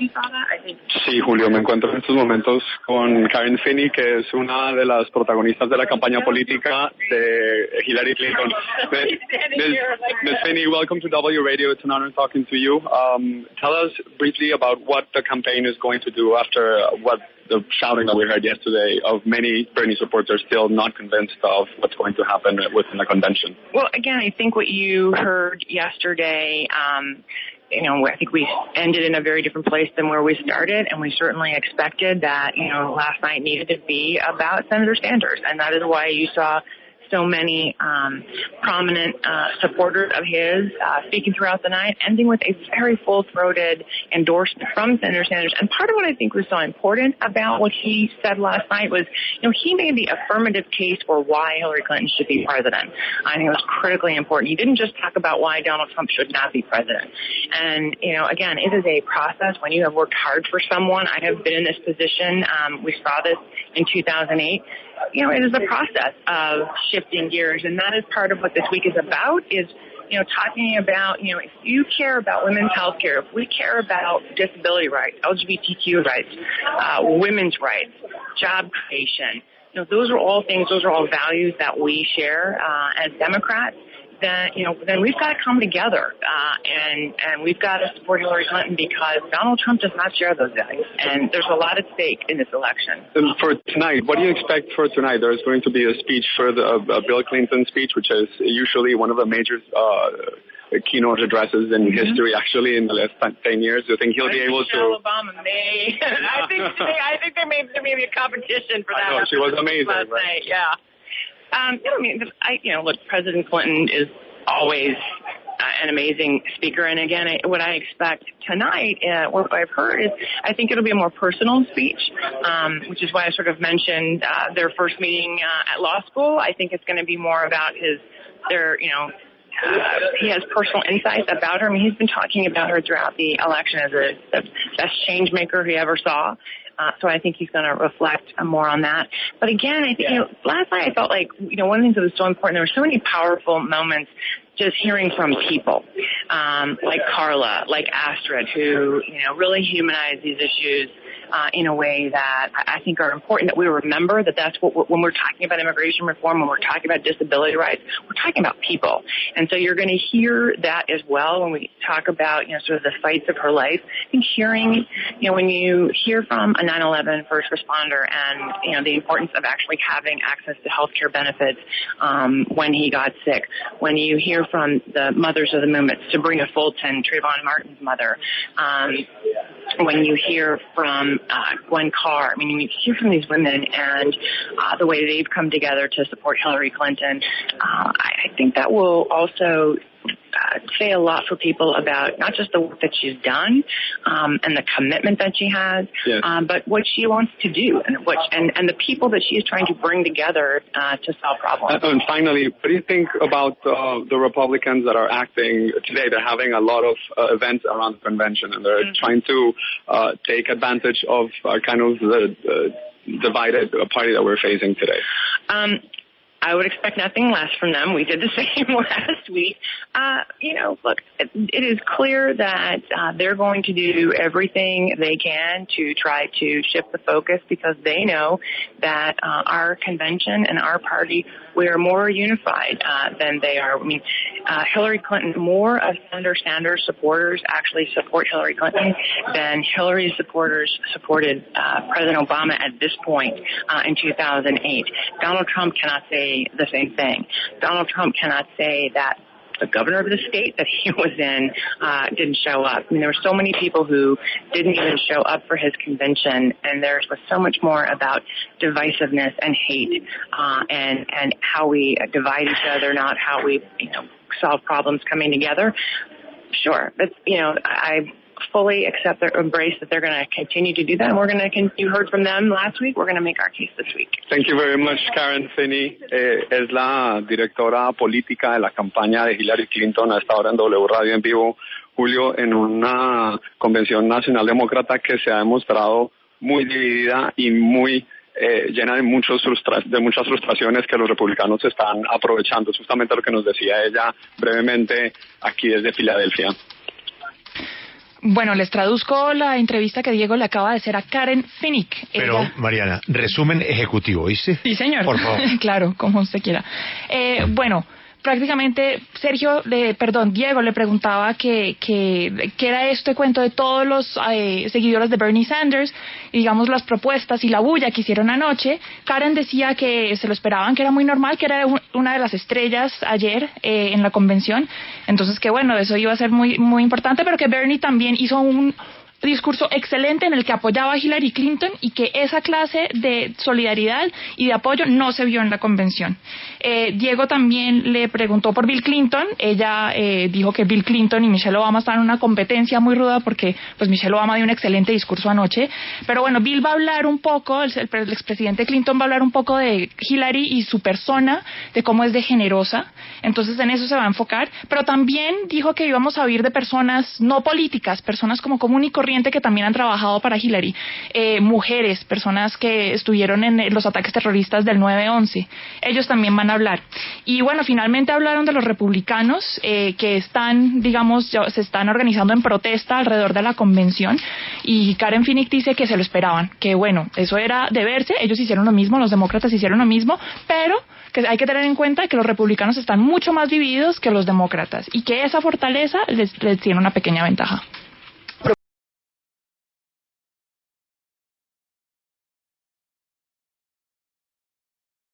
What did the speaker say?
you saw that. I think. Sí, Julio, me encuentro en estos momentos con Karen Finney, que es una de las protagonistas de la campaña política de Hillary Clinton. Ms. Finney, welcome to W Radio. It's an honor talking to you. Tell us briefly about what the campaign is going to do after what the shouting that we heard yesterday of many Bernie supporters still not convinced of what's going to happen within the convention. Well, again, I think what you heard yesterday, I think we ended in a very different place than where we started, and we certainly expected that, last night needed to be about Senator Sanders, and that is why you saw so many prominent supporters of his speaking throughout the night, ending with a very full-throated endorsement from Senator Sanders. And part of what I think was so important about what he said last night was, he made the affirmative case for why Hillary Clinton should be president. I think it was critically important. He didn't just talk about why Donald Trump should not be president. And, again, it is a process when you have worked hard for someone. I have been in this position. We saw this in 2008. It is a process of shifting gears, and that is part of what this week is about, is, talking about, if you care about women's health care, if we care about disability rights, LGBTQ rights, women's rights, job creation, those are all things, those are all values that we share as Democrats. Then we've got to come together, and we've got to support Hillary Clinton because Donald Trump does not share those values, and there's a lot at stake in this election. And for tonight, what do you expect for tonight? There's going to be a speech for Bill Clinton speech, which is usually one of the major keynote addresses in history, actually, in the last 10 years. Do you think he'll be able to? Michelle Obama may. I think there may be a competition for that. I know, she was amazing. Last right? night, yeah. Look, President Clinton is always an amazing speaker. And again, what I expect tonight, what I've heard is, I think it'll be a more personal speech, which is why I sort of mentioned their first meeting at law school. I think it's going to be more about he has personal insights about her. I mean, he's been talking about her throughout the election as the best change maker he ever saw. So I think he's going to reflect more on that. But again, I think, last night I felt like, one of the things that was so important, there were so many powerful moments just hearing from people, like Carla, like Astrid, who, really humanize these issues in a way that I think are important, that we remember that that's what when we're talking about immigration reform, when we're talking about disability rights, we're talking about people. And so you're going to hear that as well when we talk about, sort of the fights of her life. I think hearing, when you hear from a 9/11 first responder and, the importance of actually having access to health care benefits when he got sick, when you hear from the mothers of the movement, Sabrina Fulton, Trayvon Martin's mother, when you hear from Gwen Carr, when you hear from these women and the way they've come together to support Hillary Clinton, I think that will also say a lot for people about not just the work that she's done and the commitment that she has, yes, but what she wants to do and the people that she is trying to bring together to solve problems. And finally, what do you think about the Republicans that are acting today? They're having a lot of events around the convention, and they're trying to take advantage of kind of the divided party that we're facing today. I would expect nothing less from them. We did the same last week. Look, it is clear that they're going to do everything they can to try to shift the focus because they know that our convention and our party, we are more unified than they are. Hillary Clinton, more of Senator Sanders' supporters actually support Hillary Clinton than Hillary's supporters supported President Obama at this point in 2008. Donald Trump cannot say the same thing. Donald Trump cannot say that the governor of the state that he was in didn't show up. There were so many people who didn't even show up for his convention, and there was so much more about divisiveness and hate and how we divide each other, not how we solve problems coming together. Sure, but I fully accept or embrace that they're going to continue to do that, and we're going to. You heard from them last week. We're going to make our case this week. Thank you very much, Karen Finney. Es la directora política de la campaña de Hillary Clinton a esta hora en W Radio en vivo, Julio, en una convención nacional demócrata que se ha demostrado muy dividida y muy llena de muchas frustraciones que los republicanos están aprovechando. Es justamente lo que nos decía ella brevemente aquí desde Filadelfia. Bueno, les traduzco la entrevista que Diego le acaba de hacer a Karen Finney. Pero, Mariana, resumen ejecutivo, ¿viste? Sí, señor. Por favor. Claro, como usted quiera. Bueno, prácticamente Diego le preguntaba qué era este cuento de todos los seguidores de Bernie Sanders, y digamos las propuestas y la bulla que hicieron anoche. Karen decía que se lo esperaban, que era muy normal, que era una de las estrellas ayer en la convención, entonces que bueno, eso iba a ser muy, muy importante, pero que Bernie también hizo un discurso excelente en el que apoyaba a Hillary Clinton y que esa clase de solidaridad y de apoyo no se vio en la convención. Diego también le preguntó por Bill Clinton. Ella dijo que Bill Clinton y Michelle Obama están en una competencia muy ruda porque pues Michelle Obama dio un excelente discurso anoche, pero bueno, Bill va a hablar un poco, el expresidente Clinton va a hablar un poco de Hillary y su persona, de cómo es de generosa, entonces en eso se va a enfocar, pero también dijo que íbamos a oír de personas no políticas, personas como común y corriente que también han trabajado para Hillary, mujeres, personas que estuvieron en los ataques terroristas del 9/11, ellos también van a hablar. Y bueno, finalmente hablaron de los republicanos que están, digamos, se están organizando en protesta alrededor de la convención, y Karen Finney dice que se lo esperaban, que bueno, eso era de verse, ellos hicieron lo mismo, los demócratas hicieron lo mismo, pero que hay que tener en cuenta que los republicanos están mucho más divididos que los demócratas y que esa fortaleza les tiene una pequeña ventaja.